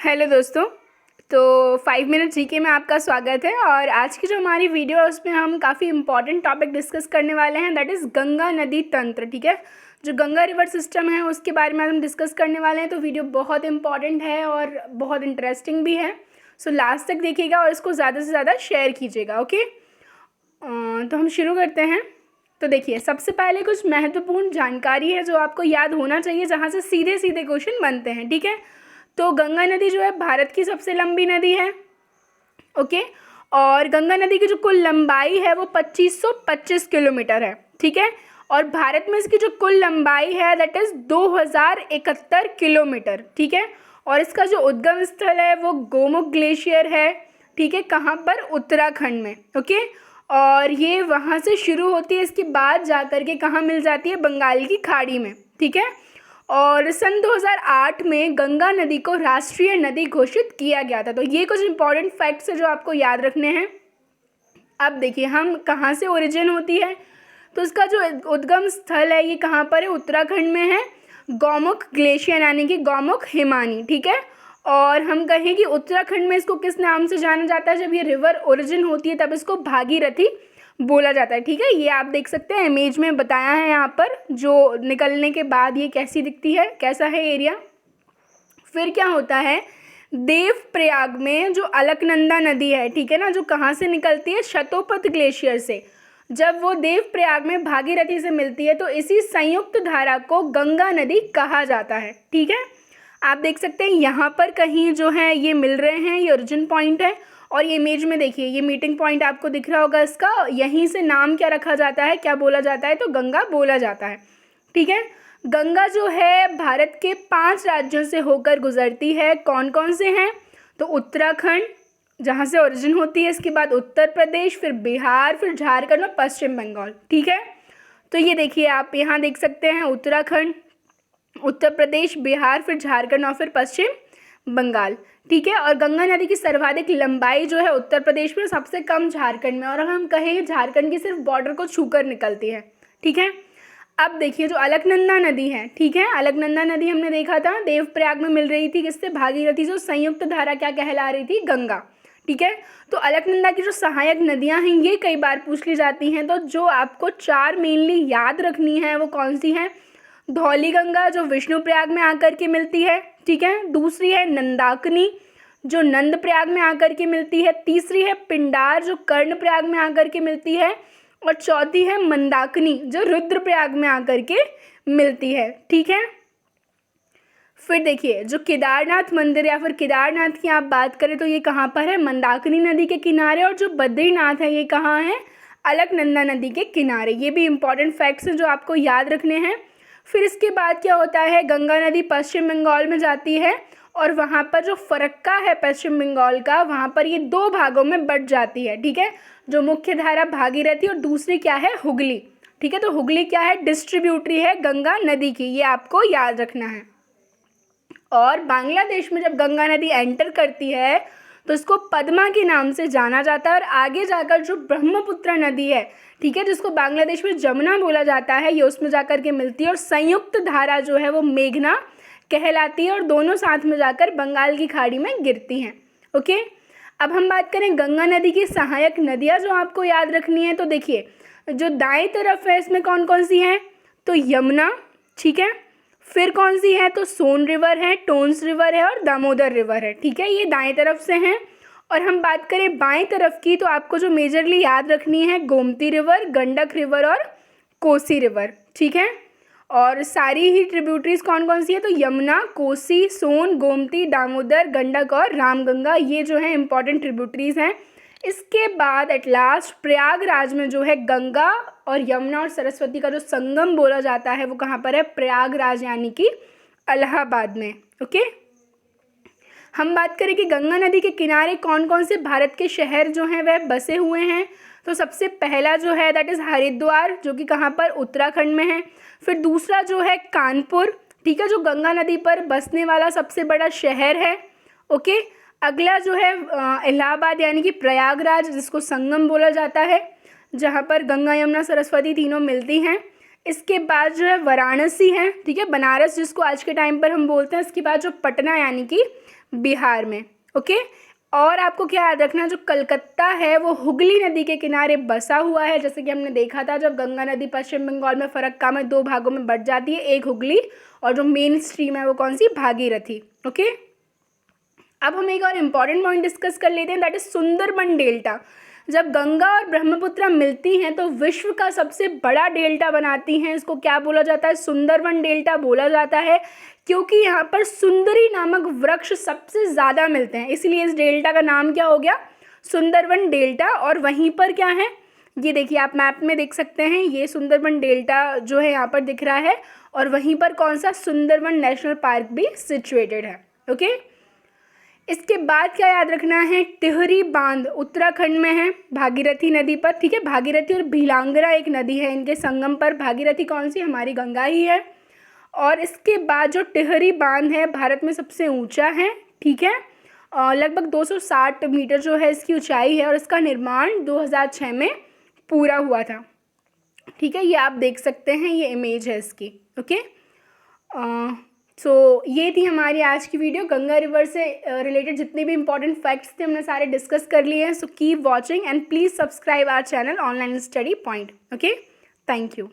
Hello दोस्तों। तो 5 minute GK में आपका स्वागत है। और आज की जो हमारी वीडियो है उसमें हम काफ़ी इंपॉर्टेंट टॉपिक डिस्कस करने वाले हैं, दैट इज़ गंगा नदी तंत्र। ठीक है, जो गंगा रिवर सिस्टम है उसके बारे में हम डिस्कस करने वाले हैं। तो वीडियो बहुत इंपॉर्टेंट है और बहुत इंटरेस्टिंग भी है, सो लास्ट तक देखिएगा और इसको ज़्यादा से ज़्यादा शेयर कीजिएगा। ओके, तो हम शुरू करते हैं। तो देखिए, सबसे पहले कुछ महत्वपूर्ण जानकारी है जो आपको याद होना चाहिए, जहाँ से सीधे सीधे क्वेश्चन बनते हैं। ठीक है, तो गंगा नदी जो है भारत की सबसे लंबी नदी है। ओके, और गंगा नदी की जो कुल लंबाई है वो 2525 किलोमीटर है। ठीक है, और भारत में इसकी जो कुल लंबाई है दैट इज़ 2071 किलोमीटर। ठीक है, और इसका जो उद्गम स्थल है वो गोमुख ग्लेशियर है। ठीक है, कहाँ पर? उत्तराखंड में। ओके, और ये वहाँ से शुरू होती है, इसके बाद जा कर के कहाँ मिल जाती है? बंगाल की खाड़ी में। ठीक है, और सन 2008 में गंगा नदी को राष्ट्रीय नदी घोषित किया गया था। तो ये कुछ इंपॉर्टेंट फैक्ट्स है जो आपको याद रखने हैं। अब देखिए, हम कहाँ से ओरिजिन होती है, तो इसका जो उद्गम स्थल है ये कहाँ पर है? उत्तराखंड में है, गौमुख ग्लेशियर यानी कि गौमुख हिमानी। ठीक है, और हम कहें कि उत्तराखंड में इसको किस नाम से जाना जाता है? जब ये रिवर ओरिजिन होती है तब इसको भागीरथी बोला जाता है। ठीक है, ये आप देख सकते हैं, इमेज में बताया है यहाँ पर, जो निकलने के बाद ये कैसी दिखती है, कैसा है एरिया। फिर क्या होता है, देवप्रयाग में जो अलकनंदा नदी है, ठीक है ना, जो कहाँ से निकलती है? शतोपथ ग्लेशियर से। जब वो देवप्रयाग में भागीरथी से मिलती है तो इसी संयुक्त धारा को गंगा नदी कहा जाता है। ठीक है, आप देख सकते हैं यहाँ पर कहीं जो है ये मिल रहे हैं, ये ओरिजिन पॉइंट है। और ये इमेज में देखिए, ये मीटिंग पॉइंट आपको दिख रहा होगा इसका, यहीं से नाम क्या रखा जाता है, क्या बोला जाता है? तो गंगा बोला जाता है। ठीक है, गंगा जो है भारत के 5 राज्यों से होकर गुजरती है। कौन कौन से हैं? तो उत्तराखंड जहाँ से ओरिजिन होती है, इसके बाद उत्तर प्रदेश, फिर बिहार, फिर झारखंड और पश्चिम बंगाल। ठीक है, तो ये देखिए, आप यहाँ देख सकते हैं उत्तराखंड, उत्तर प्रदेश, बिहार, फिर झारखंड और फिर पश्चिम बंगाल। ठीक है, और गंगा नदी की सर्वाधिक लंबाई जो है उत्तर प्रदेश में, सबसे कम झारखंड में, और अगर हम कहें झारखंड की सिर्फ बॉर्डर को छूकर निकलती है। ठीक है, अब देखिए जो अलकनंदा नदी है, ठीक है, अलकनंदा नदी हमने देखा था देवप्रयाग में मिल रही थी, किससे? भागीरथी। जो संयुक्त धारा क्या कहला रही थी? गंगा। ठीक है, तो अलकनंदा की जो सहायक नदियां हैं ये कई बार पूछ ली जाती हैं, तो जो आपको 4 मेनली याद रखनी है वो कौन सी है? धौली गंगा जो विष्णुप्रयाग में आकर के मिलती है। ठीक है, दूसरी है नंदाकिनी जो नंदप्रयाग में आकर के मिलती है। तीसरी है पिंडार जो कर्णप्रयाग में आकर के मिलती है। और चौथी है मंदाकिनी जो रुद्रप्रयाग में आकर के मिलती है। ठीक है, फिर देखिए जो केदारनाथ मंदिर या फिर केदारनाथ की आप बात करें तो ये कहाँ पर है? मंदाकिनी नदी के किनारे। और जो बद्रीनाथ है ये कहाँ है? अलकनंदा नदी के किनारे। ये भी इंपॉर्टेंट फैक्ट्स हैं जो आपको याद रखने हैं। फिर इसके बाद क्या होता है, गंगा नदी पश्चिम बंगाल में जाती है और वहाँ पर जो फरक्का है पश्चिम बंगाल का, वहाँ पर ये 2 भागों में बट जाती है। ठीक है, जो मुख्य धारा भागीरथी और दूसरी क्या है? हुगली। ठीक है, तो हुगली क्या है? डिस्ट्रीब्यूटरी है गंगा नदी की, ये आपको याद रखना है। और बांग्लादेश में जब गंगा नदी एंटर करती है तो इसको पद्मा के नाम से जाना जाता है। और आगे जाकर जो ब्रह्मपुत्र नदी है, ठीक है, जिसको बांग्लादेश में जमुना बोला जाता है, ये उसमें जाकर के मिलती है। और संयुक्त धारा जो है वो मेघना कहलाती है और दोनों साथ में जाकर बंगाल की खाड़ी में गिरती हैं। ओके, अब हम बात करें गंगा नदी की सहायक नदियाँ जो आपको याद रखनी है। तो देखिए, जो दाएं तरफ है इसमें कौन कौन सी हैं? तो यमुना। ठीक है, फिर कौन सी है? तो सोन रिवर है, टोन्स रिवर है और दामोदर रिवर है। ठीक है, ये दाएं तरफ से हैं। और हम बात करें बाएं तरफ की तो आपको जो मेजरली याद रखनी है, गोमती रिवर, गंडक रिवर और कोसी रिवर। ठीक है, और सारी ही ट्रिब्यूटरीज कौन कौन सी है? तो यमुना, कोसी, सोन, गोमती, दामोदर, गंडक और रामगंगा, ये जो है इंपॉर्टेंट ट्रिब्यूटरीज हैं। इसके बाद एट लास्ट प्रयागराज में जो है गंगा और यमुना और सरस्वती का जो संगम बोला जाता है वो कहाँ पर है? प्रयागराज यानी कि इलाहाबाद में। ओके, हम बात करें कि गंगा नदी के किनारे कौन कौन से भारत के शहर जो हैं वह बसे हुए हैं। तो सबसे पहला जो है दैट इज़ हरिद्वार, जो कि कहाँ पर? उत्तराखंड में है। फिर दूसरा जो है कानपुर, ठीक है, जो गंगा नदी पर बसने वाला सबसे बड़ा शहर है। ओके, अगला जो है इलाहाबाद यानी कि प्रयागराज, जिसको संगम बोला जाता है, जहाँ पर गंगा यमुना सरस्वती तीनों मिलती हैं। इसके बाद जो है वाराणसी है, ठीक है, बनारस जिसको आज के टाइम पर हम बोलते हैं। इसके बाद जो पटना यानी कि बिहार में, ओके। और आपको क्या याद रखना, जो कलकत्ता है वो हुगली नदी के किनारे बसा हुआ है। जैसे कि हमने देखा था जब गंगा नदी पश्चिम बंगाल में फरक्का में 2 भागों में बट जाती है, एक हुगली और जो मेन स्ट्रीम है वो कौन सी, भागीरथी, ओके। अब हम एक और इम्पॉर्टेंट पॉइंट डिस्कस कर लेते हैं, दैट इज सुंदरबन डेल्टा। जब गंगा और ब्रह्मपुत्र मिलती हैं तो विश्व का सबसे बड़ा डेल्टा बनाती हैं। इसको क्या बोला जाता है, सुंदरबन डेल्टा बोला जाता है, क्योंकि यहाँ पर सुंदरी नामक वृक्ष सबसे ज़्यादा मिलते हैं, इसलिए इस डेल्टा का नाम क्या हो गया, सुंदरबन डेल्टा। और वहीं पर क्या है, ये देखिए आप मैप में देख सकते हैं, ये सुंदरबन डेल्टा जो है यहाँ पर दिख रहा है, और वहीं पर कौन सा, सुंदरबन नेशनल पार्क भी सिचुएटेड है, ओके। इसके बाद क्या याद रखना है, टिहरी बांध उत्तराखंड में है, भागीरथी नदी पर, ठीक है। भागीरथी और भीलांगरा एक नदी है, इनके संगम पर भागीरथी कौन सी, हमारी गंगा ही है। और इसके बाद जो टिहरी बांध है भारत में सबसे ऊंचा है, ठीक है, लगभग 260 मीटर जो है इसकी ऊंचाई है, और इसका निर्माण 2006 में पूरा हुआ था, ठीक है। ये आप देख सकते हैं, ये इमेज है इसकी, ओके। सो ये थी हमारी आज की वीडियो। गंगा रिवर से रिलेटेड जितने भी इंपॉर्टेंट फैक्ट्स थे हमने सारे डिस्कस कर लिए हैं। So keep watching and please subscribe our channel online study point, okay. Thank you.